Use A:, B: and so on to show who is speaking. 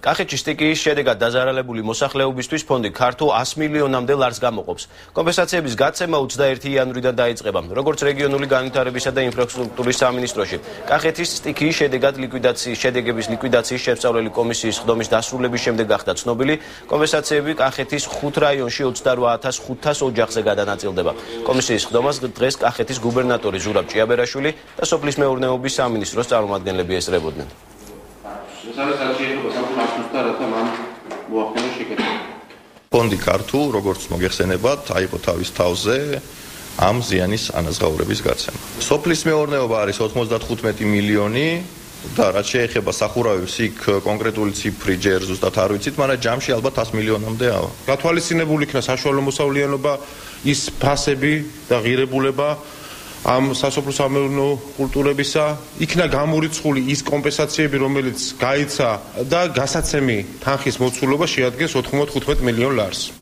A: კახეთში სტიქიის შედეგად დაზარალებული მოსახლეობისთვის ფონდი ქართულ 100 მილიონამდე ლარს გამოყოფს. კომპენსაციების გაცემა 21 იანვრიდან დაიწყება. როგორც რეგიონული განვითარებისა და ინფრასტრუქტურის სამინისტროში, კახეთის სტიქიის შედეგების ლიკვიდაციის შესწავლილი კომისიის ხდომის დასრულების შემდეგ გახდა ცნობილი, კომპენსაციები კახეთის 5 რაიონში 28500 ოჯახზე გადანაწილდება. კომისიის ხდომას დღეს კახეთის გუბერნატორი ზურაბ ჭიაბერაშვილი და სოფლის მეურნეობის სამინისტროს წარმომადგენლები ესწრებოდნენ.
B: ფონდი ქართულ, როგორც მოგეხსენებათ, აიღო თავის თავზე ამ ზიანის ანაზღაურების გაცემა. სოფლის მეურნეობა არის 95 მილიონი და რაც შეეხება სახურავებს, იქ კონკრეტული ციფრი ჯერ ზუსტად არ ვიცით, მაგრამ ჯამში ალბათ 100 მილიონამდე ავა.
C: გათვალისწინებული იქნა საშუალო მოსავლიანობა, ის ფასები და ღირებულება ამ სასოფლო-სამეურნეო კულტურებისა, იქნა გამორიცხული ის კომპენსაციები, რომელიც გაიცა და გასაცემი თანხის მოცულობა შეადგენს 95 მილიონ ლარს.